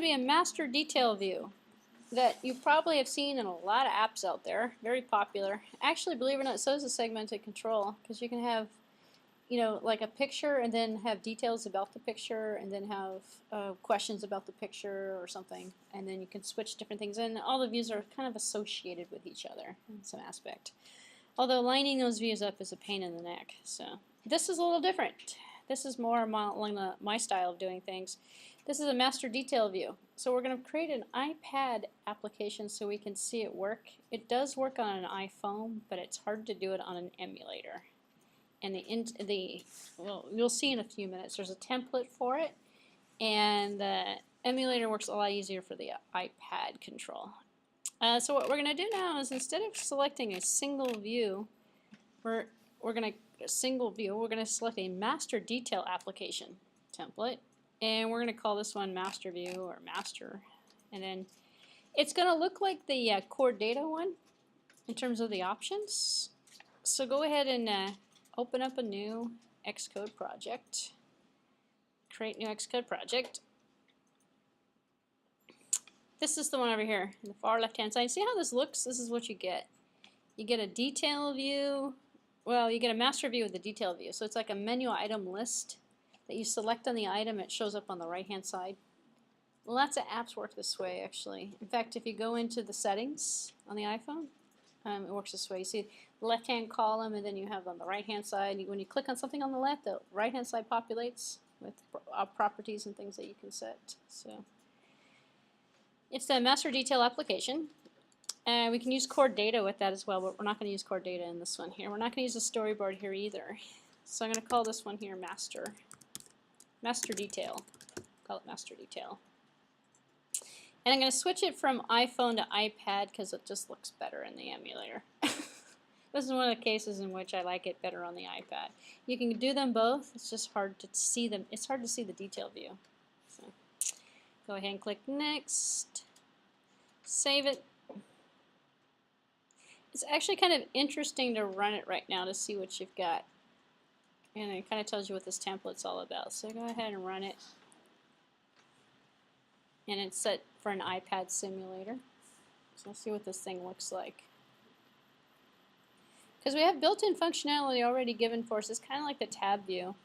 be a master detail view that you probably have seen in a lot of apps out there, very popular. Actually, believe it or not, so is a segmented control, because you can have, you know, like a picture and then have details about the picture and then have questions about the picture or something, and then you can switch different things in. All the views are kind of associated with each other in some aspect. Although lining those views up is a pain in the neck. So this is a little different. This is more along my style of doing things. This is a master detail view. So we're going to create an iPad application so we can see it work. It does work on an iPhone, but it's hard to do it on an emulator. And well, you'll see in a few minutes. There's a template for it, and the emulator works a lot easier for the iPad control. So what we're going to do now is, instead of selecting a single view, we're going to select a master detail application template, and we're going to call this one master view or master, and then it's going to look like the core data one in terms of the options. So go ahead and open up a new Xcode project, create new Xcode project. This is the one over here in the far left hand side. See how this looks? This is what you get. You get a detail view. Well, you get a master view with the detail view. So it's like a menu item list that you select on the item. It shows up on the right hand side. Lots of apps work this way, actually. In fact, if you go into the settings on the iPhone, it works this way. You see the left hand column, and then you have on the right hand side. When you click on something on the left, the right hand side populates with properties and things that you can set. So it's the master detail application. And we can use core data with that as well, but we're not going to use core data in this one here. We're not going to use a storyboard here either. So I'm going to call this one here master detail. Call it master detail. And I'm going to switch it from iPhone to iPad because it just looks better in the emulator. This is one of the cases in which I like it better on the iPad. You can do them both. It's just hard to see them. It's hard to see the detail view. So go ahead and click next. Save it. It's actually kind of interesting to run it right now to see what you've got. And it kind of tells you what this template's all about. So go ahead and run it. And it's set for an iPad simulator. So let's see what this thing looks like. Because we have built-in functionality already given for us. It's kind of like the tab view.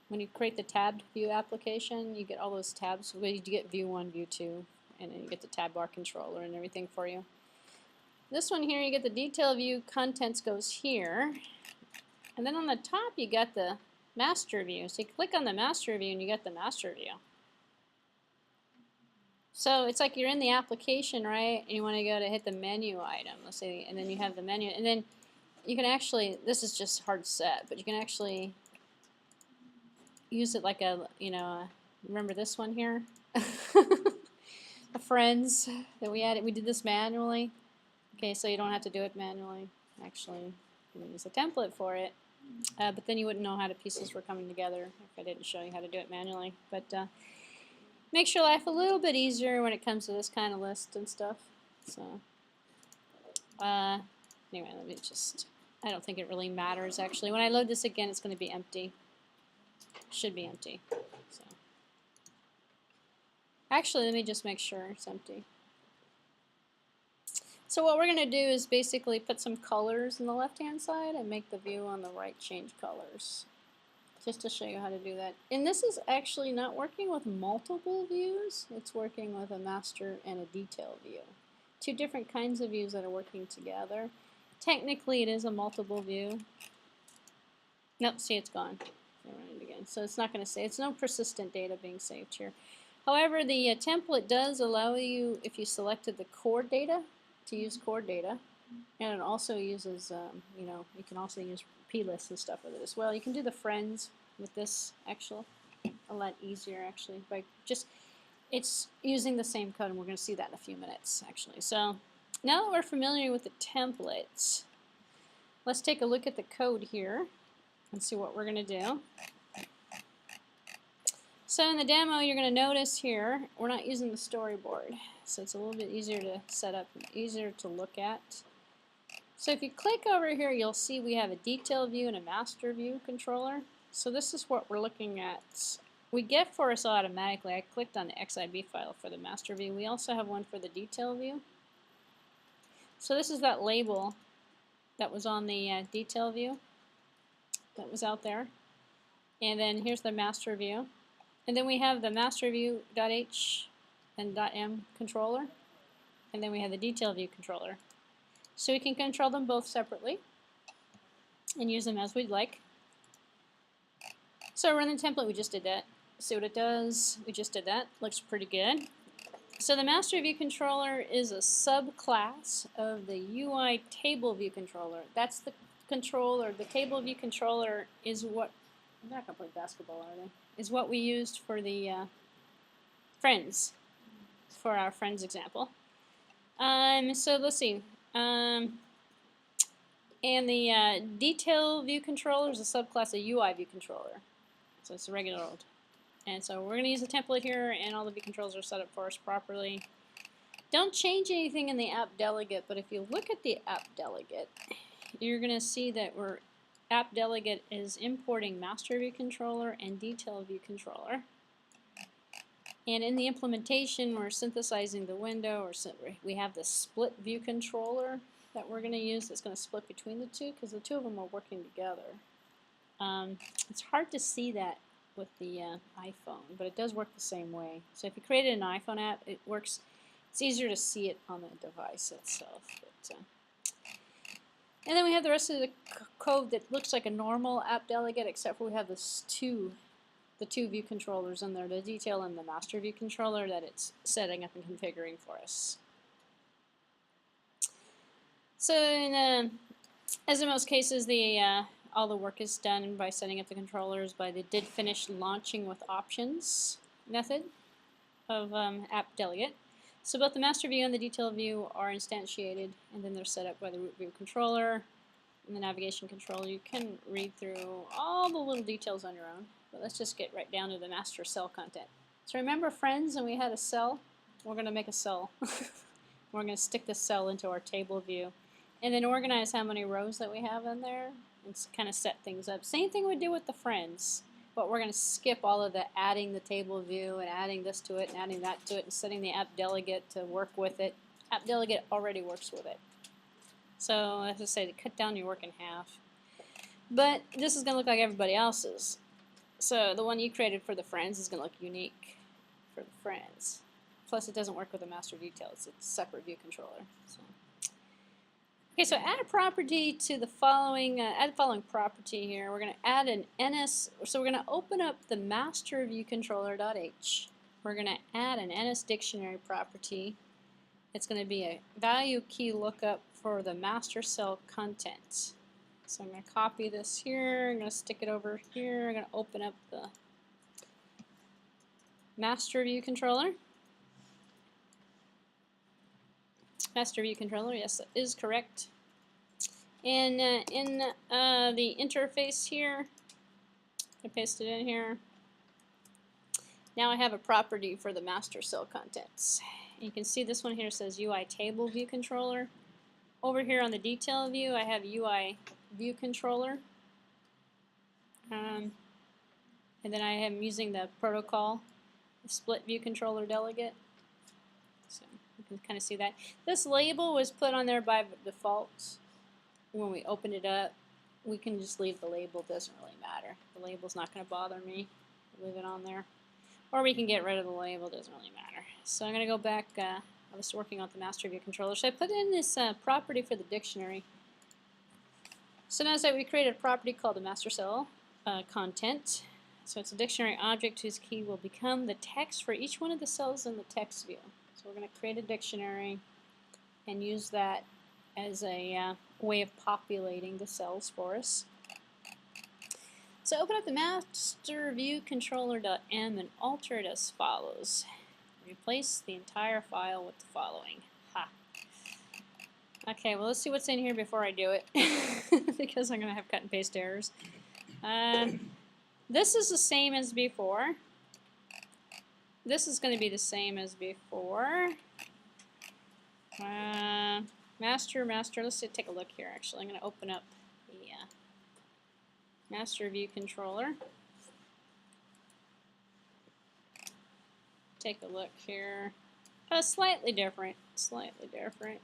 When you create the tabbed view application, you get all those tabs. You get view 1, view 2, and then you get the tab bar controller and everything for you. This one here, you get the detail view, contents goes here. And then on the top, you got the master view. So you click on the master view and you get the master view. So it's like you're in the application, right? And you want to go to hit the menu item, let's say, and then you have the menu. And then you can actually, this is just hard set, but you can actually use it like a, remember this one here? The friends that we added, we did this manually. Okay, so you don't have to do it manually. Actually, you can use a template for it. But then you wouldn't know how the pieces were coming together if I didn't show you how to do it manually. But makes your life a little bit easier when it comes to this kind of list and stuff. So anyway, let me just, I don't think it really matters actually. When I load this again, it's going to be empty. Should be empty. So actually, let me just make sure it's empty. So what we're going to do is basically put some colors on the left-hand side and make the view on the right change colors. Just to show you how to do that. And this is actually not working with multiple views. It's working with a master and a detail view. Two different kinds of views that are working together. Technically, it is a multiple view. Nope, see, it's gone. I'll run it again. So it's not going to say, it's no persistent data being saved here. However, the template does allow you, if you selected the core data, to use core data. And it also uses, you can also useplists and stuff with it as well. You can do the friends with this actually a lot easier actually by just, it's using the same code, and we're going to see that in a few minutes actually. So now that we're familiar with the templates, let's take a look at the code here and see what we're going to do. So in the demo, you're going to notice here, we're not using the storyboard. So it's a little bit easier to set up and easier to look at. So if you click over here, you'll see we have a detail view and a master view controller. So this is what we're looking at we get for us automatically. I clicked on the XIB file for the master view. We also have one for the detail view. So this is that label that was on the detail view that was out there. And then here's the master view. And then we have the master view.h and .m controller. And then we have the detail view controller. So we can control them both separately and use them as we'd like. So run the template, we just did that. See what it does. We just did that. Looks pretty good. So the master view controller is a subclass of the UI table view controller. That's the controller. The table view controller is what, they're not going to play basketball, are they? Is what we used for the friends, for our friends example. So let's see. And the detail view controller is a subclass of UI view controller. So it's a regular old. And so we're going to use the template here, and all the view controls are set up for us properly. Don't change anything in the app delegate, but if you look at the app delegate, you're going to see that app delegate is importing master view controller and detail view controller. And in the implementation, we're synthesizing the window, or we have the split view controller that we're going to use that's going to split between the two, because the two of them are working together. It's hard to see that with the iPhone, but it does work the same way. So if you created an iPhone app, it works. It's easier to see it on the device itself. But, and then we have the rest of the code that looks like a normal app delegate, except for we have the two view controllers in there, the detail and the master view controller that it's setting up and configuring for us. So as in most cases, all the work is done by setting up the controllers by the did finish launching with options method of app delegate. So both the master view and the detail view are instantiated, and then they're set up by the root view controller and the navigation controller. You can read through all the little details on your own, but let's just get right down to the master cell content. So remember friends, and we had a cell? We're going to make a cell. We're going to stick the cell into our table view, and then organize how many rows that we have in there, and kind of set things up. Same thing we do with the friends, but we're going to skip all of the adding the table view and adding this to it and adding that to it and setting the app delegate to work with it. App delegate already works with it. So as I say, to cut down your work in half. But this is going to look like everybody else's. So the one you created for the friends is going to look unique for the friends. Plus it doesn't work with the master details. It's a separate view controller. So. Okay, so add a property to the following, add the following property here. We're going to add an NS, so we're going to open up the master view controller.h. We're going to add an NS dictionary property. It's going to be a value key lookup for the master cell content. So I'm going to copy this here, I'm going to stick it over here, I'm going to open up the master view controller. Master view controller, yes, that is correct. And in the interface here, I paste it in here. Now I have a property for the master cell contents. You can see this one here says UI table view controller. Over here on the detail view, I have UI view controller. And then I am using the protocol, the split view controller delegate. So you can kind of see that. This label was put on there by default. When we open it up, we can just leave the label. It doesn't really matter. The label's not going to bother me. Leave it on there. Or we can get rid of the label. It doesn't really matter. So I'm going to go back. I was working on the master view controller. So I put in this property for the dictionary. So now we created a property called the master cell content. So it's a dictionary object whose key will become the text for each one of the cells in the text view. So we're going to create a dictionary and use that as a way of populating the cells for us. So open up the master view controller.m and alter it as follows. Replace the entire file with the following. Ha. Okay, well let's see what's in here before I do it because I'm going to have cut and paste errors. This is the same as before. This is going to be the same as before. Master, let's take a look here actually. I'm going to open up the master view controller. take a look here. Slightly different. Slightly different.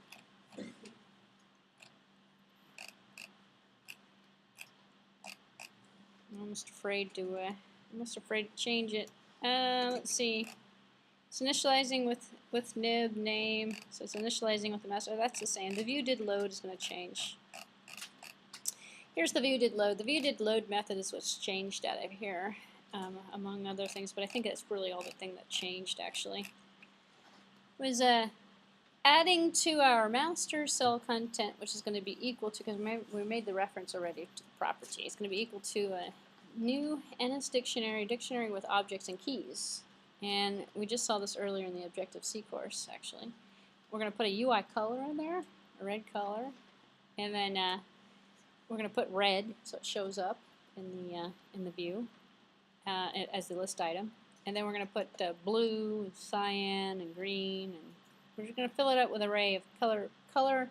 I'm almost afraid to change it. Let's see. It's initializing with nib name, so it's initializing with the master. Oh, that's the same. The view did load is going to change. Here's the view did load. The view did load method is what's changed out of here, among other things. But I think that's really all the thing that changed actually. Was adding to our master cell content, which is going to be equal to, because we made the reference already to the property. It's going to be equal to a new NS dictionary with objects and keys. And we just saw this earlier in the Objective-C course, actually. We're going to put a UI color in there, a red color, and then we're going to put red so it shows up in the view as the list item. And then we're going to put blue, cyan, and green, and we're just going to fill it up with an array of color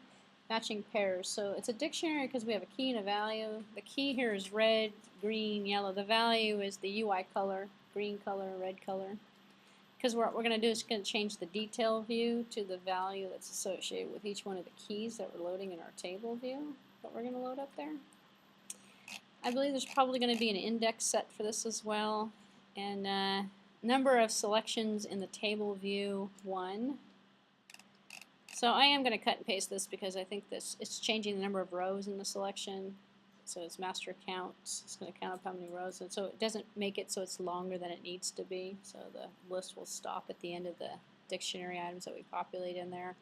matching pairs. So it's a dictionary because we have a key and a value. The key here is red, green, yellow. The value is the UI color, green color, red color. Because what we're going to do is going to change the detail view to the value that's associated with each one of the keys that we're loading in our table view that we're going to load up there. I believe there's probably going to be an index set for this as well. And number of selections in the table view 1. So I am going to cut and paste this because I think it's changing the number of rows in the selection. So it's master counts. It's going to count up how many rows. And so it doesn't make it so it's longer than it needs to be. So the list will stop at the end of the dictionary items that we populate in there.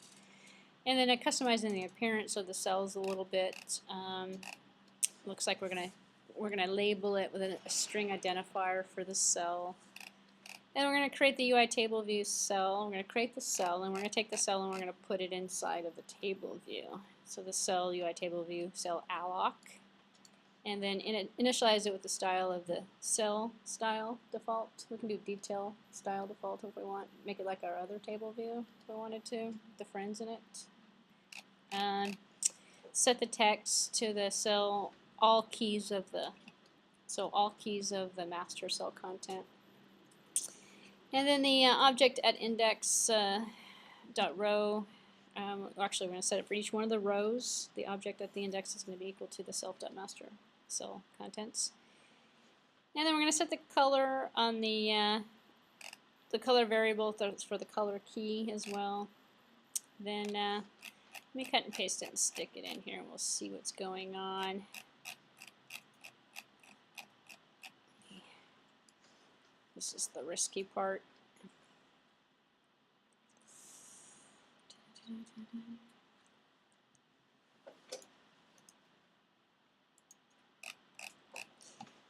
And then customizing the appearance of the cells a little bit. Looks like we're gonna label it with a string identifier for the cell. And we're going to create the UI table view cell. We're going to create the cell, and we're going to take the cell and we're going to put it inside of the table view. So the cell UI table view cell alloc. And then initialize it with the style of the cell style default. We can do detail style default if we want. Make it like our other table view if we wanted to, the friends in it. And set the text to the cell all keys of the master cell content. And then the object at index dot row. Actually, we're going to set it for each one of the rows. The object at the index is going to be equal to the self.master cell contents. And then we're going to set the color on the color variable for the color key as well. Then let me cut and paste it and stick it in here, and we'll see what's going on. This is the risky part.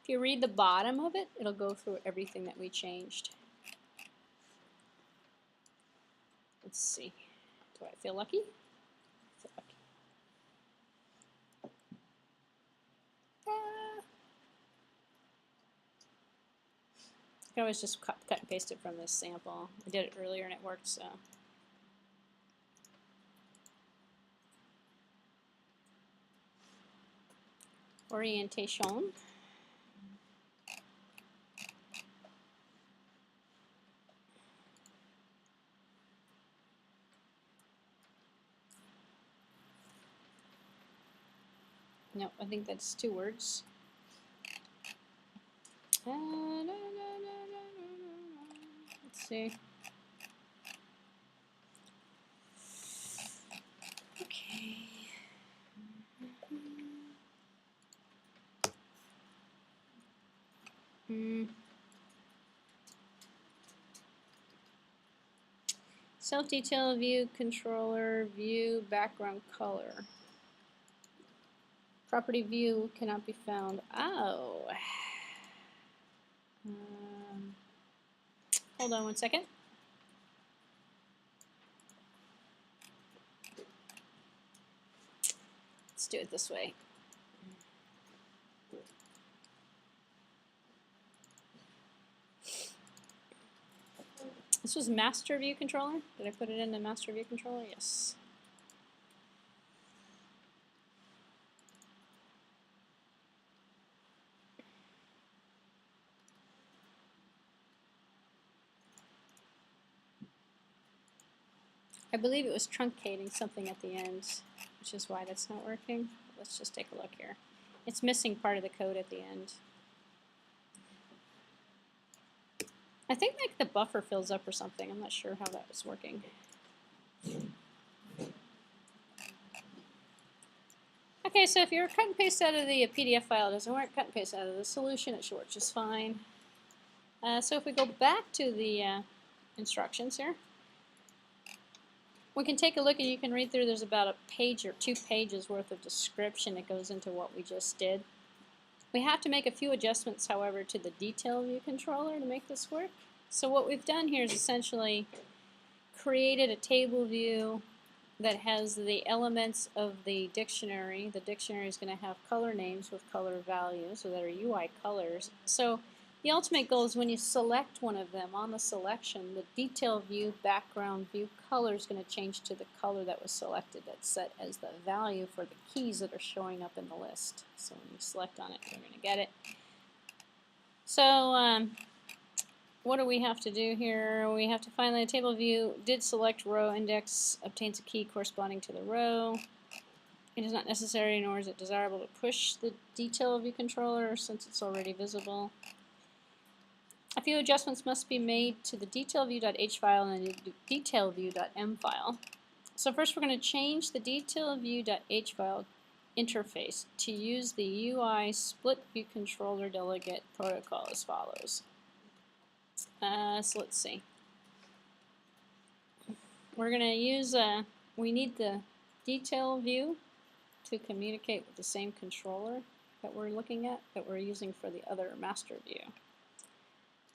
If you read the bottom of it, it'll go through everything that we changed. Let's see. Do I feel lucky? I feel lucky. You can always just cut and paste it from this sample. I did it earlier and it worked, so. Orientation. No, I think that's 2 words. Let's see. Okay. Self-detail view controller view background color. Property view cannot be found. Oh. Hold on 1 second. Let's do it this way. This was master view controller. Did I put it in the master view controller? Yes. I believe it was truncating something at the end, which is why that's not working. Let's just take a look here. It's missing part of the code at the end. I think like the buffer fills up or something. I'm not sure how that was working. Okay, so if you're cut and paste out of the PDF file, it doesn't work. Cut and paste out of the solution, it should work just fine. So if we go back to the instructions here, we can take a look and you can read through. There's about a page or 2 pages worth of description that goes into what we just did. We have to make a few adjustments, however, to the detail view controller to make this work. So what we've done here is essentially created a table view that has the elements of the dictionary. The dictionary is going to have color names with color values, so that are UI colors. So the ultimate goal is when you select one of them on the selection, the detail view background view color is going to change to the color that was selected. That's set as the value for the keys that are showing up in the list. So when you select on it, you're going to get it. So what do we have to do here? We have to find the table view did select row index obtains a key corresponding to the row. It is not necessary nor is it desirable to push the detail view controller since it's already visible. A few adjustments must be made to the detailview.h file and the detailview.m file. So first we're going to change the detailview.h file interface to use the UI split view controller delegate protocol as follows. So let's see. We're going to use, we need the detail view to communicate with the same controller that we're looking at, that we're using for the other master view.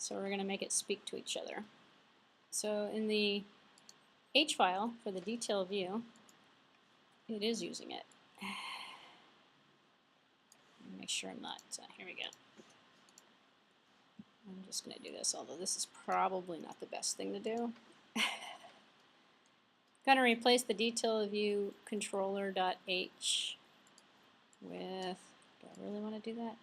So we're going to make it speak to each other. So in the H file for the detail view, it is using it. Make sure I'm not, here we go. I'm just going to do this, although this is probably not the best thing to do. Going to replace the detail view controller.h with, do I really want to do that?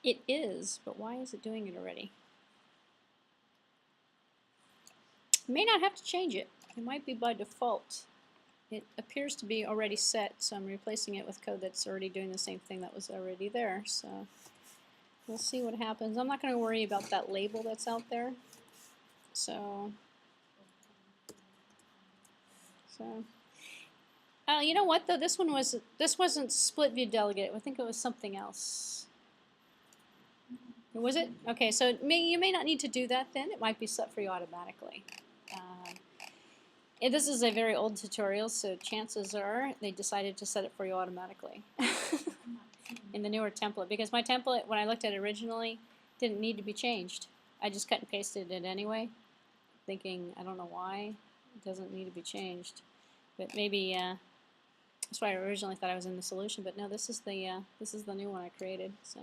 It is, but why is it doing it already? You may not have to change it. It might be by default. It appears to be already set, so I'm replacing it with code that's already doing the same thing that was already there. So we'll see what happens. I'm not going to worry about that label that's out there. So you know what though? This wasn't split view delegate. I think it was something else. Was it? Okay, so you may not need to do that then. It might be set for you automatically. This is a very old tutorial, so chances are they decided to set it for you automatically in the newer template. Because my template, when I looked at it originally, didn't need to be changed. I just cut and pasted it anyway, thinking, I don't know why, it doesn't need to be changed. But maybe that's why I originally thought I was in the solution. But no, this is the new one I created. So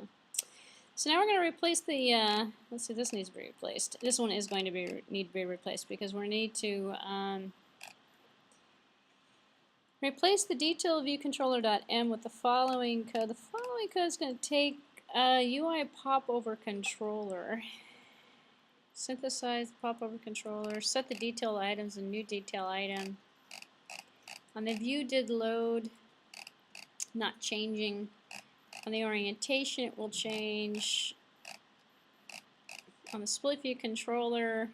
now we're going to replace the, let's see, this needs to be replaced. This one is going to need to be replaced because we need to replace the detail view controller.m with the following code. The following code is going to take UI popover controller, synthesize the popover controller, set the detail items in new detail item. On the view did load, not changing. On the orientation, it will change. On the split view controller,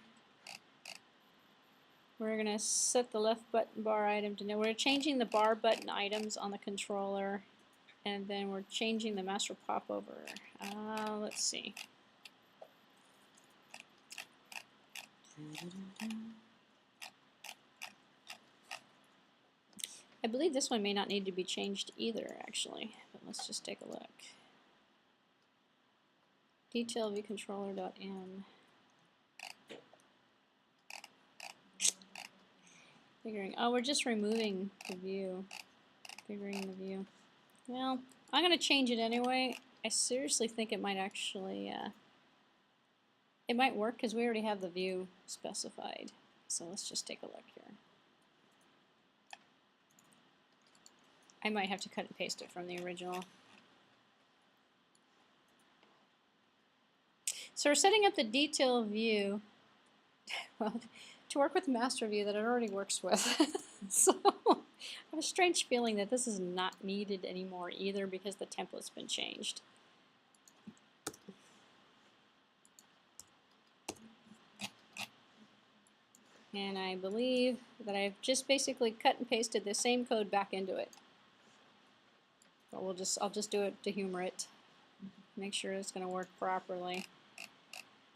we're going to set the left button bar item to no. We're changing the bar button items on the controller, and then we're changing the master popover. Let's see. I believe this one may not need to be changed either, actually. But let's just take a look. Detail view controller.m. Figuring. Oh, we're just removing the view. Figuring the view. Well, I'm going to change it anyway. I seriously think it might actually. It might work because we already have the view specified. So let's just take a look here. I might have to cut and paste it from the original. So we're setting up the detail view, well, to work with the master view that it already works with. So I have a strange feeling that this is not needed anymore either because the template's been changed. And I believe that I've just basically cut and pasted the same code back into it. But I'll just do it to humor it. Make sure it's going to work properly.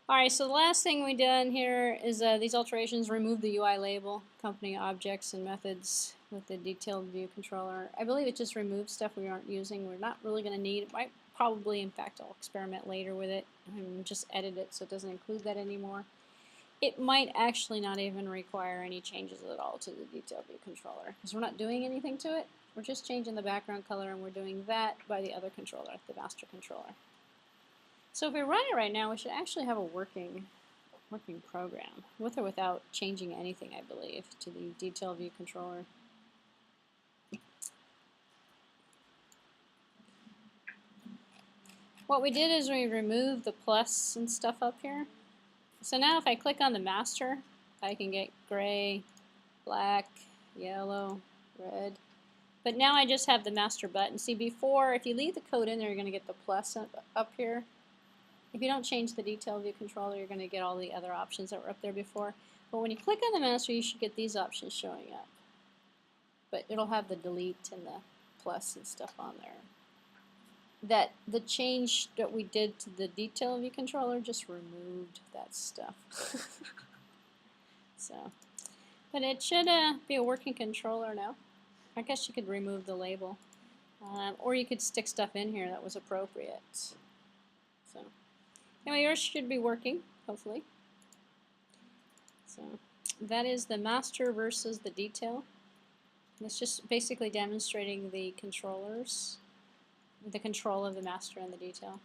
Alright, so the last thing we done here is these alterations remove the UI label, company objects and methods with the detailed view controller. I believe it just removes stuff we aren't using. We're not really going to need it. Might probably, in fact, I'll experiment later with it and just edit it so it doesn't include that anymore. It might actually not even require any changes at all to the detail view controller because we're not doing anything to it. We're just changing the background color and we're doing that by the other controller, the master controller. So if we run it right now, we should actually have a working program with or without changing anything, I believe, to the detail view controller. What we did is we removed the plus and stuff up here. So now if I click on the master, I can get gray, black, yellow, red. But now I just have the master button. See, before, if you leave the code in there, you're going to get the plus up here. If you don't change the detail view controller, you're going to get all the other options that were up there before. But when you click on the master, you should get these options showing up. But it'll have the delete and the plus and stuff on there. That the change that we did to the detail view controller just removed that stuff. So, but it should be a working controller now. I guess you could remove the label, or you could stick stuff in here that was appropriate. So, anyway, yours should be working, hopefully. So, that is the master versus the detail. It's just basically demonstrating the controllers. The control of the master and the detail.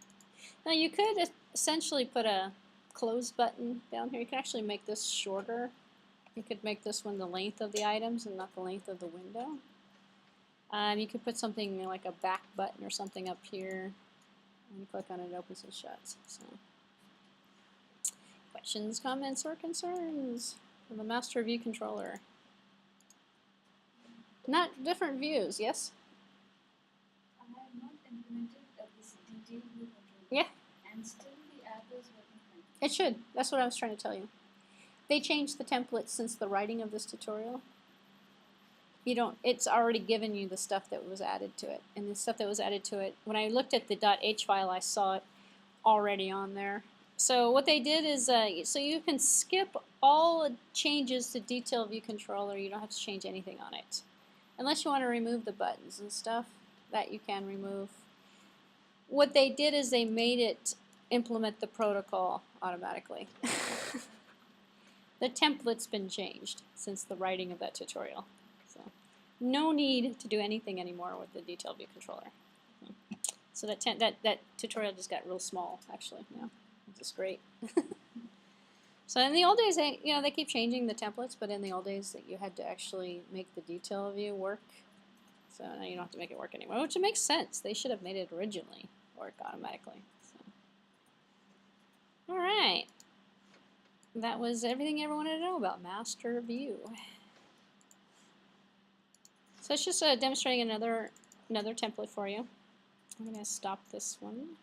Now you could essentially put a close button down here. You can actually make this shorter. You could make this one the length of the items and not the length of the window. You could put something like a back button or something up here. When you click on it, it opens and shuts. So, questions, comments, or concerns on the master view controller? Not different views, yes? Yeah. And still the app is working fine. It should. That's what I was trying to tell you. They changed the template since the writing of this tutorial. It's already given you the stuff that was added to it. And the stuff that was added to it, when I looked at the .h file, I saw it already on there. So what they did is, so you can skip all changes to detail view controller. You don't have to change anything on it. Unless you want to remove the buttons and stuff, that you can remove. What they did is they made it implement the protocol automatically. The template's been changed since the writing of that tutorial. So no need to do anything anymore with the detail view controller. So that tutorial just got real small actually now, which is great. So in the old days, they keep changing the templates, but in the old days that you had to actually make the detail view work. So now you don't have to make it work anymore, which makes sense. They should have made it originally work automatically. So. All right. That was everything you ever wanted to know about master view. So it's just demonstrating another template for you. I'm going to stop this one.